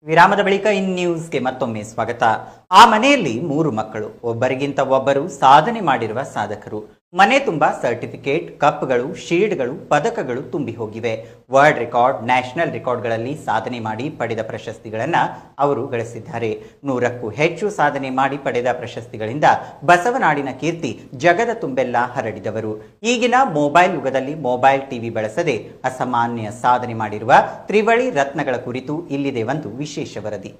ವಿರಾಮದ ಬಳಿಕ ಇನ್ ನ್ಯೂಸ್ಗೆ ಮತ್ತೊಮ್ಮೆ ಸ್ವಾಗತ. ಆ ಮನೆಯಲ್ಲಿ 3 ಮಕ್ಕಳು, ಒಬ್ಬರಿಗಿಂತ ಒಬ್ಬರು ಸಾಧನೆ ಮಾಡಿರುವ ಸಾಧಕರು. ಮನೆ ತುಂಬಾ ಸರ್ಟಿಫಿಕೇಟ್, ಕಪ್ಗಳು, ಶೀಲ್ಡ್ಗಳು, ಪದಕಗಳು ತುಂಬಿ ಹೋಗಿವೆ. ವರ್ಲ್ಡ್ ರೆಕಾರ್ಡ್, ನ್ಯಾಷನಲ್ ರೆಕಾರ್ಡ್ಗಳಲ್ಲಿ ಸಾಧನೆ ಮಾಡಿ ಪಡೆದ ಪ್ರಶಸ್ತಿಗಳನ್ನ ಅವರು ಗಳಿಸಿದ್ದಾರೆ. 100ಕ್ಕೂ ಹೆಚ್ಚು ಸಾಧನೆ ಮಾಡಿ ಪಡೆದ ಪ್ರಶಸ್ತಿಗಳಿಂದ ಬಸವನಾಡಿನ ಕೀರ್ತಿ ಜಗದ ತುಂಬೆಲ್ಲ ಹರಡಿದವರು. ಈಗಿನ ಮೊಬೈಲ್ ಯುಗದಲ್ಲಿ ಮೊಬೈಲ್ ಟಿವಿ ಬಳಸದೆ ಅಸಾಮಾನ್ಯ ಸಾಧನೆ ಮಾಡಿರುವ ತ್ರಿವಳಿ ರತ್ನಗಳ ಕುರಿತು ಇಲ್ಲಿದೆ ಒಂದು ವಿಶೇಷ ವರದಿ.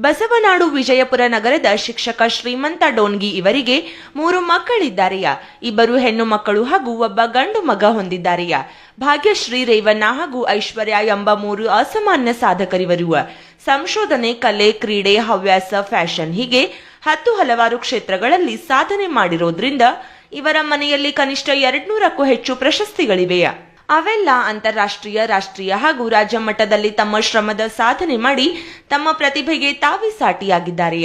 ಬಸವನಾಡು ವಿಜಯಪುರ ನಗರದ ಶಿಕ್ಷಕ ಶ್ರೀಮಂತ ಡೋನ್ಗಿ ಇವರಿಗೆ 3 ಮಕ್ಕಳಿದ್ದಾರೆಯ. 2 ಹೆಣ್ಣು ಮಕ್ಕಳು ಹಾಗೂ ಒಬ್ಬ ಗಂಡು ಮಗ ಹೊಂದಿದ್ದಾರೆಯ. ಭಾಗ್ಯಶ್ರೀ, ರೇವಣ್ಣ ಹಾಗೂ ಐಶ್ವರ್ಯ ಎಂಬ 3 ಅಸಾಮಾನ್ಯ ಸಾಧಕರಿವರು. ಸಂಶೋಧನೆ, ಕಲೆ, ಕ್ರೀಡೆ, ಹವ್ಯಾಸ, ಫ್ಯಾಷನ್ ಹೀಗೆ 10 ಹಲವಾರು ಕ್ಷೇತ್ರಗಳಲ್ಲಿ ಸಾಧನೆ ಮಾಡಿರೋದ್ರಿಂದ ಇವರ ಮನೆಯಲ್ಲಿ ಕನಿಷ್ಠ 200ಕ್ಕೂ ಹೆಚ್ಚು ಪ್ರಶಸ್ತಿಗಳಿವೆ. ಅವೆಲ್ಲ ಅಂತಾರಾಷ್ಟ್ರೀಯ, ರಾಷ್ಟ್ರೀಯ ಹಾಗೂ ರಾಜ್ಯ ಮಟ್ಟದಲ್ಲಿ ತಮ್ಮ ಶ್ರಮದ ಸಾಧನೆ ಮಾಡಿ ತಮ್ಮ ಪ್ರತಿಭೆಗೆ ತಾವೇ ಸಾಟಿಯಾಗಿದ್ದಾರೆ.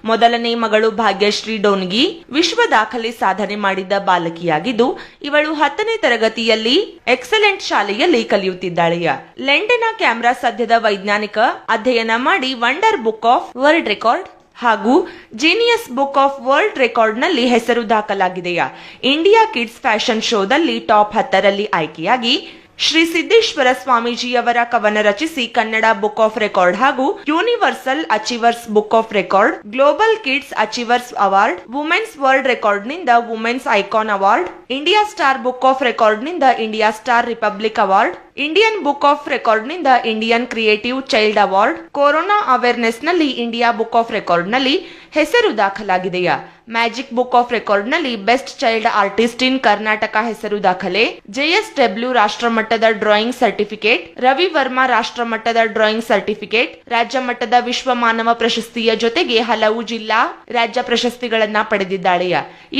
ಮೊದಲನೇ ಮಗಳು ಭಾಗ್ಯಶ್ರೀ ಡೋನ್ಗಿ ವಿಶ್ವ ದಾಖಲೆ ಸಾಧನೆ ಮಾಡಿದ್ದ ಬಾಲಕಿಯಾಗಿದ್ದು, ಇವಳು 10ನೇ ತರಗತಿಯಲ್ಲಿ ಎಕ್ಸಲೆಂಟ್ ಶಾಲೆಯಲ್ಲಿ ಕಲಿಯುತ್ತಿದ್ದಾಳೆ. ಲಂಡನ್ನ ಕ್ಯಾಮ್ರಾ ಸದ್ಯದ ವೈಜ್ಞಾನಿಕ ಅಧ್ಯಯನ ಮಾಡಿ wonder book of world record ಹಾಗೂ genius book of world record ನಲ್ಲಿ ಹೆಸರು ದಾಖಲಾಗಿದೆಯಾ. ಇಂಡಿಯಾ ಕಿಡ್ಸ್ ಫ್ಯಾಷನ್ ಶೋದಲ್ಲಿ ಟಾಪ್ 10ರಲ್ಲಿ ಆಯ್ಕೆಯಾಗಿ ಶ್ರೀ ಸಿದ್ದೇಶ್ವರ ಸ್ವಾಮೀಜಿಯವರ ಕವನ ರಚಿಸಿ ಕನ್ನಡ ಬುಕ್ ಆಫ್ ರೆಕಾರ್ಡ್ ಹಾಗೂ universal achievers book of record, global kids achievers award, women's world record ನಿಂದ women's icon award, India star book of record ನಿಂದ India star republic award, Indian book of record ನಿಂದ Indian creative child award, corona awareness ನಲ್ಲಿ India book of record ನಲ್ಲಿ ಹೆಸರು ದಾಖಲಾಗಿದೆಯಾ. Magic book of record ನಲ್ಲಿ best child artist ಇನ್ ಕರ್ನಾಟಕ ಹೆಸರು ದಾಖಲೆ, JSW ರಾಷ್ಟ್ರ ಮಟ್ಟದ ಡ್ರಾಯಿಂಗ್ ಸರ್ಟಿಫಿಕೇಟ್, ರವಿ ವರ್ಮಾ ರಾಷ್ಟ್ರ ಮಟ್ಟದ ಡ್ರಾಯಿಂಗ್ ಸರ್ಟಿಫಿಕೇಟ್, ರಾಜ್ಯ ಮಟ್ಟದ ವಿಶ್ವ ಮಾನವ ಪ್ರಶಸ್ತಿಯ ಜೊತೆಗೆ ಹಲವು ಜಿಲ್ಲಾ, ರಾಜ್ಯ ಪ್ರಶಸ್ತಿಗಳನ್ನ ಪಡೆದಿದ್ದಾಳೆ.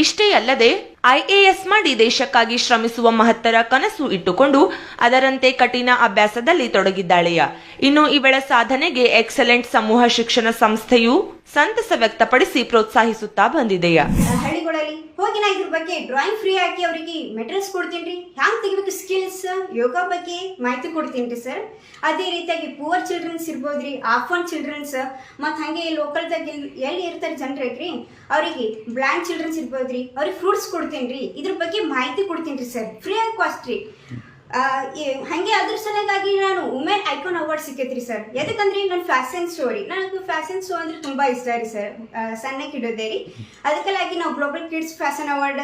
ಇಷ್ಟೇ ಅಲ್ಲದೆ IAS ಮಾಡಿ ದೇಶಕ್ಕಾಗಿ ಶ್ರಮಿಸುವ ಮಹತ್ತರ ಕನಸು ಇಟ್ಟುಕೊಂಡು ಅದರಂತೆ ಕಠಿಣ ಅಭ್ಯಾಸದಲ್ಲಿ ತೊಡಗಿದ್ದಾಳೆ. ಇನ್ನು ಇವಳ ಸಾಧನೆಗೆ ಎಕ್ಸಲೆಂಟ್ ಸಮೂಹ ಶಿಕ್ಷಣ ಸಂಸ್ಥೆಯು ಸಂತಸ ವ್ಯಕ್ತಪಡಿಸಿ ಪ್ರೋತ್ಸಾಹಿಸುತ್ತಾ ಬಂದಿದೆಯಾ. ಹಳ್ಳಿಗಳಲ್ಲಿ ಹೋಗಿ ನಾ ಇದ್ರ ಬಗ್ಗೆ ಡ್ರಾಯಿಂಗ್ ಫ್ರೀ ಆಗಿ ಅವರಿಗೆ ಮೆಟೀರಿಯಲ್ಸ್ ಕೊಡ್ತೀನಿ, ಹ್ಯಾಂಗ್ ತೆಗಿಬೇಕು ಸ್ಕಿಲ್ಸ್, ಯೋಗ ಬಗ್ಗೆ ಮಾಹಿತಿ ಕೊಡ್ತೀನಿ ಸರ್. ಅದೇ ರೀತಿಯಾಗಿ ಪೂವರ್ ಚಿಲ್ಡ್ರನ್ಸ್ ಇರ್ಬೋದ್ರಿ, ಆಫನ್ ಚಿಲ್ಡ್ರನ್ಸ್, ಮತ್ತು ಹಾಗೆ ಲೋಕಲ್ದಾಗ ಎಲ್ಲಿ ಇರ್ತಾರೆ ಜನರಿಗೆ ಅವರಿಗೆ ಬ್ಲೈಂಡ್ ಚಿಲ್ಡ್ರನ್ಸ್ ಇರ್ಬೋದ್ರಿ, ಅವ್ರಿಗೆ ಫ್ರೂಟ್ಸ್ ಕೊಡ್ತೀನಿ ರೀ. ಇದ್ರ ಬಗ್ಗೆ ಮಾಹಿತಿ ಕೊಡ್ತೀನಿ ರೀ ಸರ್, ಫ್ರೀ ಆಗಿ ಕಾಸ್ಟ್ ರೀ. ಹಾಗೆ ಅದ್ರ ಸಲುವಾಗಿ ನಾನು ವುಮೆನ್ ಐಕಾನ್ ಅವಾರ್ಡ್ ಸಿಕ್ಕೈತ್ರಿ ಸರ್. ಯಾಕಂದ್ರೆ ನನ್ನ ಫ್ಯಾಷನ್ ಶೋ ರೀ, ನನಗೆ ಫ್ಯಾಷನ್ ಶೋ ಅಂದ್ರೆ ತುಂಬಾ ಇಷ್ಟ ರೀ ಸರ್, ಸಣ್ಣಕ್ಕೆ ಇಡೋದೇ ರೀ. ಅದಕ್ಕಾಗಿ ನಾವು global kids fashion award,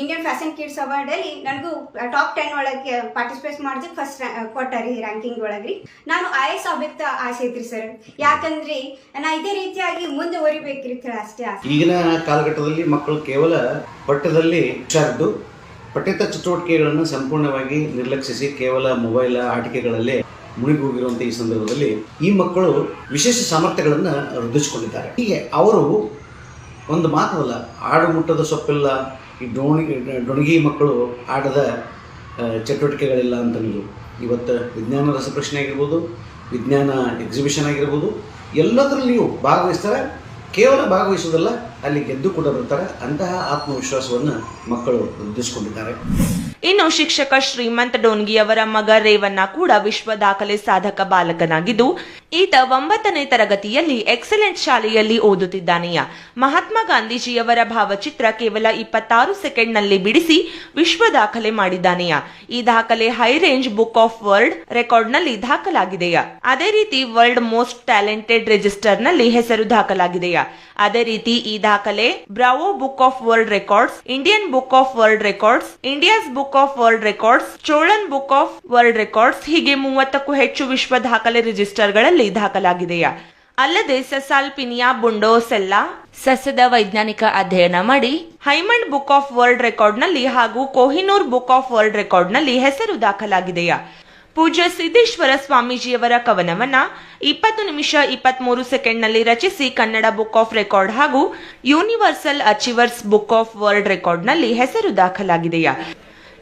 Indian fashion kids award ಅಲ್ಲಿ ನನಗೂ ಟಾಪ್ 10 ಒಳಗೆ ಪಾರ್ಟಿಸಿಪೇಟ್ ಮಾಡಿದ್ರೆ ಫಸ್ಟ್ ಕೊಟ್ಟಾರಿ ರ್ಯಾಂಕಿಂಗ್ ಒಳಗ್ರಿ. ನಾನು IAS ಆಗ್ಬೇಕ ಆಸೆ ಐತ್ರಿ ಸರ್, ಯಾಕಂದ್ರೆ ನಾ ಇದೇ ರೀತಿಯಾಗಿ ಮುಂದೆ ಒರಿಬೇಕ್ರಿ ಅಷ್ಟೇ ಆಸೆ. ಈಗಿನ ಕಾಲಘಟ್ಟದಲ್ಲಿ ಮಕ್ಕಳು ಕೇವಲ ಪಠ್ಯದಲ್ಲಿ ಹುಷಾರಿದ್ದು ಪಠ್ಯೇತರ ಚಟುವಟಿಕೆಗಳನ್ನು ಸಂಪೂರ್ಣವಾಗಿ ನಿರ್ಲಕ್ಷಿಸಿ ಕೇವಲ ಮೊಬೈಲ್ ಆಟಿಕೆಗಳಲ್ಲೇ ಮುಳುಗಿ ಹೋಗಿರುವಂಥ ಈ ಸಂದರ್ಭದಲ್ಲಿ ಈ ಮಕ್ಕಳು ವಿಶೇಷ ಸಾಮರ್ಥ್ಯಗಳನ್ನು ವೃದ್ಧಿಸಿಕೊಂಡಿದ್ದಾರೆ. ಹೀಗೆ ಅವರು ಒಂದು ಮಾತಲ್ಲ, ಆಡು ಮುಟ್ಟದ ಸೊಪ್ಪಿಲ್ಲ, ಈ ಡೊಣಗಿ ಮಕ್ಕಳು ಆಡದ ಚಟುವಟಿಕೆಗಳಿಲ್ಲ ಅಂತ ನೀವು ಇವತ್ತು ವಿಜ್ಞಾನ ರಸಪ್ರಶ್ನೆ ಆಗಿರ್ಬೋದು, ವಿಜ್ಞಾನ ಎಕ್ಸಿಬಿಷನ್ ಆಗಿರ್ಬೋದು, ಎಲ್ಲದರಲ್ಲಿಯೂ ಭಾಗವಹಿಸ್ತಾರೆ. ಕೇವಲ ಭಾಗವಹಿಸುವುದಲ್ಲ, ಅಲ್ಲಿ ಗೆದ್ದು ಕೂಡ ಬರ್ತಾರೆ. ಅಂತಹ ಆತ್ಮವಿಶ್ವಾಸವನ್ನು ಮಕ್ಕಳು ವೃದ್ಧಿಸಿಕೊಂಡಿದ್ದಾರೆ. ಇನ್ನು ಶಿಕ್ಷಕ ಶ್ರೀಮಂತ ಡೋನ್ಗಿ ಅವರ ಮಗ ರೇವಣ್ಣ ಕೂಡ ವಿಶ್ವ ದಾಖಲೆ ಸಾಧಕ ಬಾಲಕನಾಗಿದ್ದು, ಈತ 9ನೇ ತರಗತಿಯಲ್ಲಿ ಎಕ್ಸಲೆಂಟ್ ಶಾಲೆಯಲ್ಲಿ ಓದುತ್ತಿದ್ದಾನೆಯ. ಮಹಾತ್ಮ ಗಾಂಧೀಜಿಯವರ ಭಾವಚಿತ್ರ ಕೇವಲ 26 ಸೆಕೆಂಡ್ನಲ್ಲಿ ಬಿಡಿಸಿ ವಿಶ್ವ ದಾಖಲೆ ಮಾಡಿದ್ದಾನೆಯ. ಈ ದಾಖಲೆ high range book of world record ನಲ್ಲಿ ದಾಖಲಾಗಿದೆಯ. ಅದೇ ರೀತಿ ವರ್ಲ್ಡ್ ಮೋಸ್ಟ್ ಟ್ಯಾಲೆಂಟೆಡ್ ರಿಜಿಸ್ಟರ್ ನಲ್ಲಿ ಹೆಸರು ದಾಖಲಾಗಿದೆಯ. ಅದೇ ರೀತಿ ಈ ದಾಖಲೆ, Bravo book of world records, Indian book of world records, India's book of world records, Cholan book of world records ಹೀಗೆ 30ಕ್ಕೂ ಹೆಚ್ಚು ವಿಶ್ವ ದಾಖಲೆ ರಿಜಿಸ್ಟರ್ಗಳಲ್ಲಿ ದಾಖಲಾಗಿದೆಯಾ. ಅಲ್ಲದೆ ಸೆಸಾಲ್ಪಿನಿಯಾ ಬುಂಡೋಸೆಲ್ಲಾ ಸಸ್ಯದ ವೈಜ್ಞಾನಿಕ ಅಧ್ಯಯನ ಮಾಡಿ ಹೈಮಂಡ್ ಬುಕ್ ಆಫ್ ವರ್ಲ್ಡ್ ರೆಕಾರ್ಡ್ನಲ್ಲಿ ಹಾಗೂ ಕೊಹಿನೂರ್ ಬುಕ್ ಆಫ್ ವರ್ಲ್ಡ್ ರೆಕಾರ್ಡ್ನಲ್ಲಿ ಹೆಸರು ದಾಖಲಾಗಿದೆಯಾ. ಪೂಜ್ಯ ಸಿದ್ದೇಶ್ವರ ಸ್ವಾಮೀಜಿಯವರ ಕವನವನ್ನ 20 ನಿಮಿಷ 23 ಸೆಕೆಂಡ್ನಲ್ಲಿ ರಚಿಸಿ ಕನ್ನಡ ಬುಕ್ ಆಫ್ ರೆಕಾರ್ಡ್ ಹಾಗೂ universal achievers book of world ರೆಕಾರ್ಡ್ನಲ್ಲಿ ಹೆಸರು ದಾಖಲಾಗಿದೆಯಾ.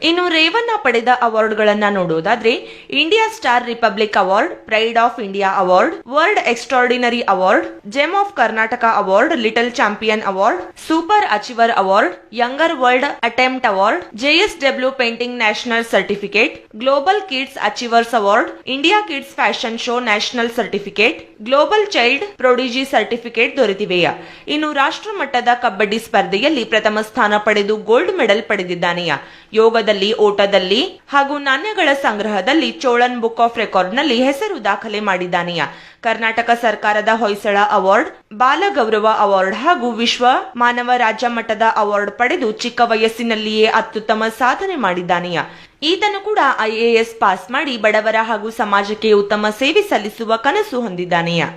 ಇನ್ನು ರೇವಣ್ಣ ಪಡೆದ ಅವಾರ್ಡ್ಗಳನ್ನ ನೋಡೋದಾದ್ರೆ India star republic award, pride of India award, world extraordinary award, gem of Karnataka award, little champion award, super achiever award, younger world attempt award, JSW painting national certificate, global kids achievers award, India kids fashion show national certificate, global child prodigy certificate ದೊರೆತಿವೆಯಾ. ಇನ್ನು ರಾಷ್ಟ್ರ ಮಟ್ಟದ ಕಬಡ್ಡಿ ಸ್ಪರ್ಧೆಯಲ್ಲಿ ಪ್ರಥಮ ಸ್ಥಾನ ಪಡೆದು gold medal ಪಡೆದಿದ್ದಾನೆಯಾ. ಯೋಗದಲ್ಲಿ, ಓಟದಲ್ಲಿ ಹಾಗೂ ನಾಣ್ಯಗಳ ಸಂಗ್ರಹದಲ್ಲಿ ಚೋಳನ್ ಬುಕ್ ಆಫ್ ರೆಕಾರ್ಡ್ನಲ್ಲಿ ಹೆಸರು ದಾಖಲೆ ಮಾಡಿದ್ದಾನೆಯಾ. ಕರ್ನಾಟಕ ಸರ್ಕಾರದ ಹೊಯ್ಸಳ ಅವಾರ್ಡ್, ಬಾಲ ಗೌರವ ಅವಾರ್ಡ್ ಹಾಗೂ ವಿಶ್ವ ಮಾನವ ರಾಜ್ಯ ಮಟ್ಟದ ಅವಾರ್ಡ್ ಪಡೆದು ಚಿಕ್ಕ ವಯಸ್ಸಿನಲ್ಲಿಯೇ ಅತ್ಯುತ್ತಮ ಸಾಧನೆ ಮಾಡಿದ್ದಾನೆಯಾ. ಈತನು ಕೂಡ IAS ಪಾಸ್ ಮಾಡಿ ಬಡವರ ಹಾಗೂ ಸಮಾಜಕ್ಕೆ ಉತ್ತಮ ಸೇವೆ ಸಲ್ಲಿಸುವ ಕನಸು ಹೊಂದಿದ್ದಾನೆಯಾ.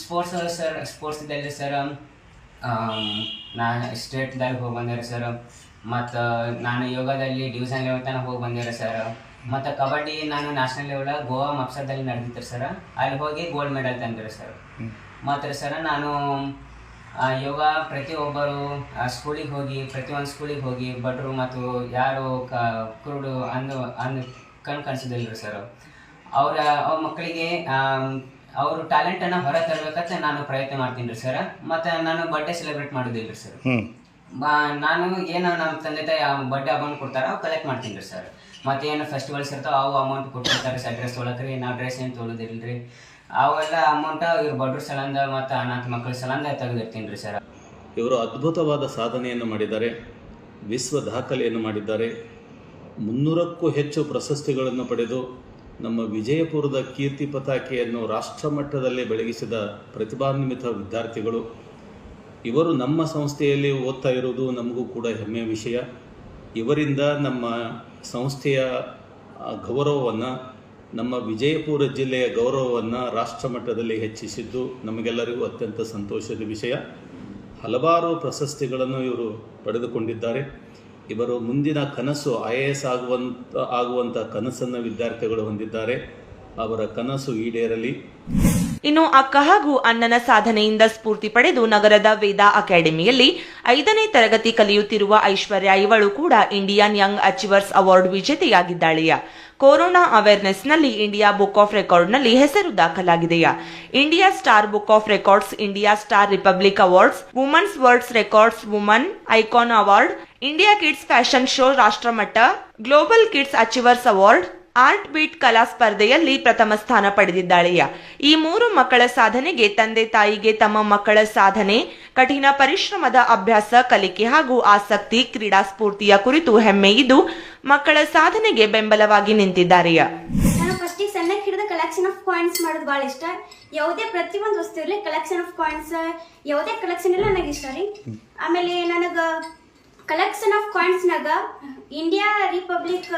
ಸ್ಪೋರ್ಟ್ಸ್ದಲ್ಲಿ ಸರ್ ನಾನು ಸ್ಟೇಟ್ದಾಗ ಹೋಗಿ ಬಂದಿರ ಸರ್. ಮತ್ತು ನಾನು ಯೋಗದಲ್ಲಿ ಡಿವಿಷನ್ ಲೆವೆಲ್ ತನಕ ಹೋಗಿ ಬಂದಿರ ಸರ್. ಮತ್ತು ಕಬಡ್ಡಿ ನಾನು ನ್ಯಾಷನಲ್ ಲೆವೆಲ್ ಗೋವಾ ಮಕ್ಸದಲ್ಲಿ ನಡೆದಿತ್ತು ಸರ್. ಅಲ್ಲಿ ಹೋಗಿ ಗೋಲ್ಡ್ ಮೆಡಲ್ ತಂದಿರ ಸರ್. ಮತ್ತು ಸರ್ ನಾನು ಯೋಗ ಪ್ರತಿಯೊಬ್ಬರು ಸ್ಕೂಲಿಗೆ ಹೋಗಿ ಪ್ರತಿಯೊಂದು ಸ್ಕೂಲಿಗೆ ಹೋಗಿ ಬಡವರು ಮತ್ತು ಯಾರು ಕುರುಡು ಕಣ್ಣು ಕಾಣಿಸೋದಿಲ್ಲ ಸರ್, ಅವ್ರ ಮಕ್ಕಳಿಗೆ ಅವ್ರ ಟ್ಯಾಲೆಂಟನ್ನು ಹೊರ ತರಬೇಕಂತ ನಾನು ಪ್ರಯತ್ನ ಮಾಡ್ತೀನಿ ರೀ ಸರ್. ಮತ್ತು ನಾನು ಬರ್ಡೇ ಸೆಲೆಬ್ರೇಟ್ ಮಾಡೋದಿಲ್ಲ ರೀ ಸರ್. ನಾನು ಏನು ನಮ್ಮ ತಂದೆ ತಾಯಿ ಬರ್ಡೇ ಅಮೌಂಟ್ ಕೊಡ್ತಾರೆ ಅವು ಕಲೆಕ್ಟ್ ಮಾಡ್ತೀನಿ ರೀ ಸರ್. ಮತ್ತು ಏನು ಫೆಸ್ಟಿವಲ್ಸ್ ಇರ್ತಾವೆ ಅವು ಅಮೌಂಟ್ ಕೊಟ್ಟಿರ್ತಾರೆ ಸರ್. ಡ್ರೆಸ್ ತೊಗೊಳಕ್ರಿ ನಾವು ಡ್ರೆಸ್ ಏನು ತೊಗೊಳೋದಿಲ್ಲ ರೀ. ಅವೆಲ್ಲ ಅಮೌಂಟ ಇವ್ರು ಬಡ್ರ ಸಲಂದ ಮತ್ತು ಅನಾಥ ಮಕ್ಕಳ ಸಲಂದ ತೆಗೆದಿರ್ತೀನಿ ರೀ ಸರ್. ಇವರು ಅದ್ಭುತವಾದ ಸಾಧನೆಯನ್ನು ಮಾಡಿದ್ದಾರೆ, ವಿಶ್ವ ದಾಖಲೆಯನ್ನು ಮಾಡಿದ್ದಾರೆ. 300ಕ್ಕೂ ಹೆಚ್ಚು ಪ್ರಶಸ್ತಿಗಳನ್ನು ಪಡೆದು ನಮ್ಮ ವಿಜಯಪುರದ ಕೀರ್ತಿ ಪತಾಕೆಯನ್ನು ರಾಷ್ಟ್ರ ಮಟ್ಟದಲ್ಲಿ ಬೆಳಗಿಸಿದ ಪ್ರತಿಭಾನ್ವಿತ ವಿದ್ಯಾರ್ಥಿಗಳು. ಇವರು ನಮ್ಮ ಸಂಸ್ಥೆಯಲ್ಲಿ ಓದ್ತಾ ಇರೋದು ನಮಗೂ ಕೂಡ ಹೆಮ್ಮೆಯ ವಿಷಯ. ಇವರಿಂದ ನಮ್ಮ ಸಂಸ್ಥೆಯ ಗೌರವವನ್ನು, ನಮ್ಮ ವಿಜಯಪುರ ಜಿಲ್ಲೆಯ ಗೌರವವನ್ನು ರಾಷ್ಟ್ರ ಮಟ್ಟದಲ್ಲಿ ಹೆಚ್ಚಿಸಿದ್ದು ನಮಗೆಲ್ಲರಿಗೂ ಅತ್ಯಂತ ಸಂತೋಷದ ವಿಷಯ. ಹಲವಾರು ಪ್ರಶಸ್ತಿಗಳನ್ನು ಇವರು ಪಡೆದುಕೊಂಡಿದ್ದಾರೆ. ಇವರು ಮುಂದಿನ ಕನಸು IAS ಆಗುವಂಥ ಕನಸನ್ನು ವಿದ್ಯಾರ್ಥಿಗಳು ಹೊಂದಿದ್ದಾರೆ. ಅವರ ಕನಸು ಈಡೇರಲಿ. ಇನ್ನು ಅಕ್ಕ ಹಾಗೂ ಅಣ್ಣನ ಸಾಧನೆಯಿಂದ ಸ್ಫೂರ್ತಿ ಪಡೆದು ನಗರದ ವೇದಾ ಅಕಾಡೆಮಿಯಲ್ಲಿ 5ನೇ ತರಗತಿ ಕಲಿಯುತ್ತಿರುವ ಐಶ್ವರ್ಯ ಇವಳು ಕೂಡ ಇಂಡಿಯನ್ ಯಂಗ್ ಅಚೀವರ್ಸ್ ಅವಾರ್ಡ್ ವಿಜೇತೆಯಾಗಿದ್ದಾಳೆಯಾ. ಕೊರೋನಾ ಅವೇರ್ನೆಸ್ನಲ್ಲಿ ಇಂಡಿಯಾ ಬುಕ್ ಆಫ್ ರೆಕಾರ್ಡ್ನಲ್ಲಿ ಹೆಸರು ದಾಖಲಾಗಿದೆಯಾ. India star book of records, India star republic awards, women's worlds records woman icon award, India kids fashion show ರಾಷ್ಟ್ರಮಟ್ಟ, global kids achievers award, art beat ಕಲಾ ಸ್ಪರ್ಧೆಯಲ್ಲಿ ಪ್ರಥಮ ಸ್ಥಾನ ಪಡೆದಿದ್ದಾಳೆಯಾ. ಈ 3 ಮಕ್ಕಳ ಸಾಧನೆಗೆ ತಂದೆ ತಾಯಿಗೆ ತಮ್ಮ ಮಕ್ಕಳ ಸಾಧನೆ, ಕಠಿಣ ಪರಿಶ್ರಮದ ಅಭ್ಯಾಸ, ಕಲಿಕೆ ಹಾಗೂ ಆಸಕ್ತಿ, ಕ್ರೀಡಾ ಸ್ಫೂರ್ತಿಯ ಕುರಿತು ಹೆಮ್ಮೆ ಇದ್ದು ಮಕ್ಕಳ ಸಾಧನೆಗೆ ಬೆಂಬಲವಾಗಿ ನಿಂತಿದ್ದಾರೆಯಾ. ನಾನು ಫಸ್ಟಿಗೆ ಸಣ್ಣಕ್ಕೆ ಹಿಡಿದ ಕಲೆಕ್ಷನ್ ಆಫ್ ಕಾಯಿನ್ಸ್ ಮಾಡೋದು ಭಾಳ ಇಷ್ಟ. ಯಾವುದೇ ಪ್ರತಿಯೊಂದು ವಸ್ತು ಇರಲಿ ಕಲೆಕ್ಷನ್ ಆಫ್ ಕಾಯಿನ್ಸ್, ಯಾವುದೇ ಕಲೆಕ್ಷನ್ ಇಲ್ಲ ನನಗೆ ಇಷ್ಟ ರೀ. ಆಮೇಲೆ ನನಗೆ ಕಲೆಕ್ಷನ್ ಆಫ್ ಕಾಯಿನ್ಸ್ನಾಗ ಇಂಡಿಯಾ ರಿಪಬ್ಲಿಕ್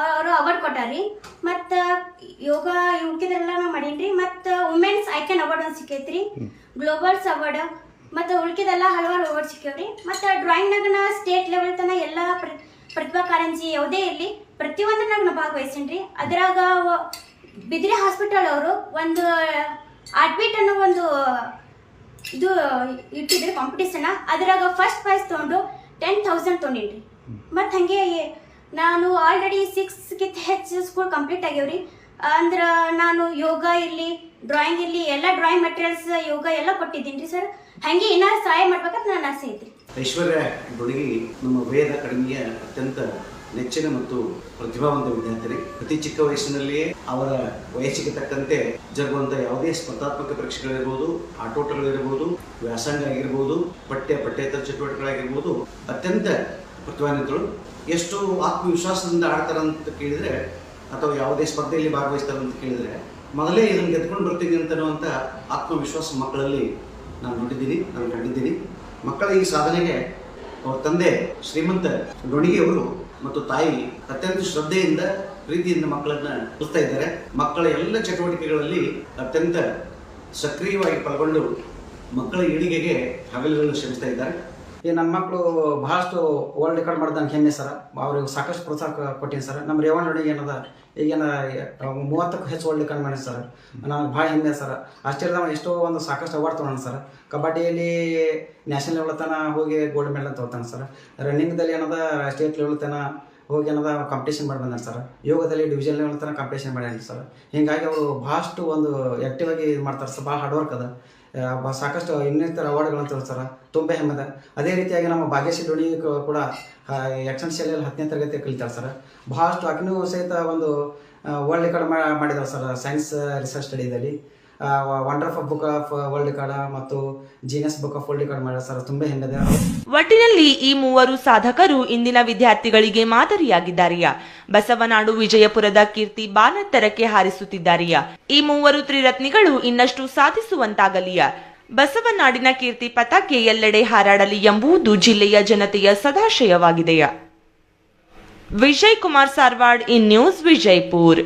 ಅವರು ಅವಾರ್ಡ್ ಕೊಟ್ಟಾರಿ. ಮತ್ತು ಯೋಗ ಉಳ್ಕಿದ್ರೆಲ್ಲ ನಾವು ಮಾಡೀನಿ. ಮತ್ತು ವುಮೆನ್ಸ್ ಐಕಾನ್ ಅವಾರ್ಡ್ ಒಂದು ಸಿಕ್ಕೈತ್ರಿ, ಗ್ಲೋಬಲ್ಸ್ ಅವಾರ್ಡ್, ಮತ್ತು ಉಳ್ಕಿದೆಲ್ಲ ಹಲವಾರು ಅವಾರ್ಡ್ ಸಿಕ್ಕವ್ರಿ. ಮತ್ತು ಡ್ರಾಯಿಂಗ್ನಾಗ ನಾ ಸ್ಟೇಟ್ ಲೆವೆಲ್ ತನಕ ಎಲ್ಲ ಪ್ರತಿಭಾ ಕಾರಂಜಿ ಯಾವುದೇ ಇರಲಿ ಪ್ರತಿಯೊಂದ್ರಾಗ ನಾ ಭಾಗವಹಿಸೀನಿ ರೀ. ಅದ್ರಾಗ ಬಿದ್ರಿ ಹಾಸ್ಪಿಟಲ್ ಅವರು ಒಂದು ಆರ್ಟ್ ಬೀಟ್ ಅನ್ನೋ ಒಂದು ಇದು ಇಟ್ಟಿದ್ರಿ ಕಾಂಪಿಟೇಷನ್. ಅದ್ರಾಗ ಫಸ್ಟ್ ಪ್ರೈಸ್ ತೊಗೊಂಡು 10,000 ತೊಗೊಂಡಿನಿ. ಮತ್ತು ಹಾಗೆ ನಾನು ಆಲ್ರೆಡಿ 6ಕ್ಕಿಂತ ಹೆಚ್ಚು ಸ್ಕೂಲ್ ಕಂಪ್ಲೀಟ್ ಆಗ್ಯಾವ್ರಿ. ಅಂದ್ರೆ ನಾನು ಯೋಗ ಇರಲಿ ಡ್ರಾಯಿಂಗ್ ಇರಲಿ ಎಲ್ಲ ಡ್ರಾಯಿಂಗ್ ಮೆಟೀರಿಯಲ್ಸ್ ಯೋಗ ಎಲ್ಲ ಕೊಟ್ಟಿದ್ದೀನಿ ರೀ ಸರ್. ಹಾಗೆ ಇನ್ನೂ ಸಹಾಯ ಮಾಡ್ಬೇಕಂತ ನಾನು ಆಸೆ ಐತಿ. ಐಶ್ವರ್ಯ ಡೊಣಗಿ ನಮ್ಮ ವೇದ ಅಕಾಡೆಮಿಯ ಅತ್ಯಂತ ನೆಚ್ಚಿನ ಮತ್ತು ಪ್ರತಿಭಾವಂತ ವಿದ್ಯಾರ್ಥಿ. ಅತಿ ಚಿಕ್ಕ ವಯಸ್ಸಿನಲ್ಲಿಯೇ ಅವರ ವಯಸ್ಸಿಗೆ ತಕ್ಕಂತೆ ಜರುಗುವಂಥ ಯಾವುದೇ ಸ್ಪರ್ಧಾತ್ಮಕ ಪರೀಕ್ಷೆಗಳಿರ್ಬೋದು, ಆಟೋಟಗಳಿರ್ಬೋದು, ವ್ಯಾಸಂಗ ಆಗಿರ್ಬೋದು, ಪಠ್ಯೇತರ ಚಟುವಟಿಕೆಗಳಾಗಿರ್ಬೋದು ಅತ್ಯಂತ ಪ್ರತಿಭಾನ್ವಿತರು. ಎಷ್ಟು ಆತ್ಮವಿಶ್ವಾಸದಿಂದ ಆಡ್ತಾರಂತ ಕೇಳಿದರೆ ಅಥವಾ ಯಾವುದೇ ಸ್ಪರ್ಧೆಯಲ್ಲಿ ಭಾಗವಹಿಸ್ತಾರಂತ ಕೇಳಿದರೆ ಮೊದಲೇ ಇದನ್ನು ಗೆದ್ಕೊಂಡು ಬರ್ತೀನಿ ಅಂತನ್ನುವಂಥ ಆತ್ಮವಿಶ್ವಾಸ ಮಕ್ಕಳಲ್ಲಿ ನಾನು ನೋಡಿದ್ದೀನಿ, ನಾನು ಕಂಡಿದ್ದೀನಿ. ಮಕ್ಕಳ ಈ ಸಾಧನೆಗೆ ಅವ್ರ ತಂದೆ ಶ್ರೀಮಂತ ಡೊಣಿಗೆಯವರು ಮತ್ತು ತಾಯಿ ಅತ್ಯಂತ ಶ್ರದ್ಧೆಯಿಂದ ಪ್ರೀತಿಯಿಂದ ಮಕ್ಕಳನ್ನ ಕಲಿಸ್ತಾ ಇದ್ದಾರೆ. ಮಕ್ಕಳ ಎಲ್ಲ ಚಟುವಟಿಕೆಗಳಲ್ಲಿ ಅತ್ಯಂತ ಸಕ್ರಿಯವಾಗಿ ಪಾಲ್ಗೊಂಡು ಮಕ್ಕಳ ಏಳಿಗೆಗೆ ಹಗಲುಗಳು ಶ್ರಮಿಸ್ತಾ ಇದ್ದಾರೆ. ಈ ನನ್ನ ಮಕ್ಕಳು ಬಹಳಷ್ಟು ವರ್ಲ್ಡ್ ರೆಕಾರ್ಡ್ ಮಾಡ್ದಂಗೆ ಹೆಮ್ಮೆ ಸರ್. ಅವ್ರಿಗೆ ಸಾಕಷ್ಟು ಪ್ರೋತ್ಸಾಹ ಕೊಟ್ಟಿನಿ ಸರ್. ನಮ್ಮ ರೇವಣ್ಣ ಹುಡುಗಿ ಏನದ ಈಗೇನ 30ಕ್ಕೂ ಹೆಚ್ಚು ವರ್ಲ್ಡ್ ರೆಕಾರ್ಡ್ ಮಾಡಿ ಸರ್. ನನಗೆ ಭಾಳ ಹೆಮ್ಮೆ ಸರ್. ಅಷ್ಟೇ ಎಷ್ಟೋ ಒಂದು ಸಾಕಷ್ಟು ಅವಾರ್ಡ್ ತೊಗೊಳೋಣ ಸರ್. ಕಬಡ್ಡಿಯಲ್ಲಿ ನ್ಯಾಷನಲ್ ಲೆವೆಲ್ ತನ ಹೋಗಿ ಗೋಲ್ಡ್ ಮೆಡಲ್ ತೊಗೊತಾನೆ ಸರ್. ರನ್ನಿಂಗ್ದಲ್ಲಿ ಏನದ ಸ್ಟೇಟ್ ಲೆವೆಲ್ ತನ ಹೋಗಿ ಏನದ ಕಾಂಪಿಟೇಷನ್ ಮಾಡಿ ಬಂದಾನೆ ಸರ್. ಯೋಗದಲ್ಲಿ ಡಿವಿಷನ್ ಲೆವೆಲ್ ತನಕ ಕಾಂಪಿಟೇಷನ್ ಮಾಡ್ಯಾನ ಸರ್. ಹೀಗಾಗಿ ಅವರು ಭಾಳಷ್ಟು ಒಂದು ಆ್ಯಕ್ಟಿವ್ ಆಗಿ ಇದು ಮಾಡ್ತಾರೆ ಸರ್. ಭಾಳ ಹಾರ್ಡ್ ವರ್ಕ್ ಅದ. ಸಾಕಷ್ಟು ಇನ್ನಿತರ ಅವಾರ್ಡ್ಗಳನ್ನು ತೋರಿಸ್ತಾರೆ. ತುಂಬ ಹೆಮ್ಮೆ. ಅದೇ ರೀತಿಯಾಗಿ ನಮ್ಮ ಭಾಗ್ಯಶ್ರೀ ಡೋಣಿ ಕೂಡ ಆ್ಯಕ್ಷನ್ ಶಾಲೆಯಲ್ಲಿ 10ನೇ ತರಗತಿ ಕಲಿತಾರೆ ಸರ್. ಭಾಳಷ್ಟು ಆಕಿನೂ ಸಹಿತ ಒಂದು ವರ್ಲ್ಡ್ ರೆಕಾರ್ಡ್ ಮಾಡಿದ್ದಾರೆ ಸರ್. ಸೈನ್ಸ್ ರಿಸರ್ಚ್ ಸ್ಟಡಿದಲ್ಲಿ wonder of book of world record ಮತ್ತು genius book of world record ಮಾಡಿದ್ದಾರೆ ಸರ್. ತುಂಬ ಹೆಮ್ಮೆ. ಒಟ್ಟಿನಲ್ಲಿ ಈ ಮೂವರು ಸಾಧಕರು ಇಂದಿನ ವಿದ್ಯಾರ್ಥಿಗಳಿಗೆ ಮಾದರಿಯಾಗಿದ್ದಾರೆಯಾ. ಬಸವನಾಡು ವಿಜಯಪುರದ ಕೀರ್ತಿ ಬಾನೆತ್ತರಕ್ಕೆ ಹಾರಿಸುತ್ತಿದ್ದಾರೆಯಾ. ಈ ಮೂವರು ತ್ರಿರತ್ನಿಗಳು ಇನ್ನಷ್ಟು ಸಾಧಿಸುವಂತಾಗಲಿಯಾ. ಬಸವನಾಡಿನ ಕೀರ್ತಿ ಪತಾಕೆ ಎಲ್ಲೆಡೆ ಹಾರಾಡಲಿ ಎಂಬುದು ಜಿಲ್ಲೆಯ ಜನತೆಯ ಸದಾಶಯವಾಗಿದೆಯಾ. Vijay Kumar Sarwad, in news, Vijayapura.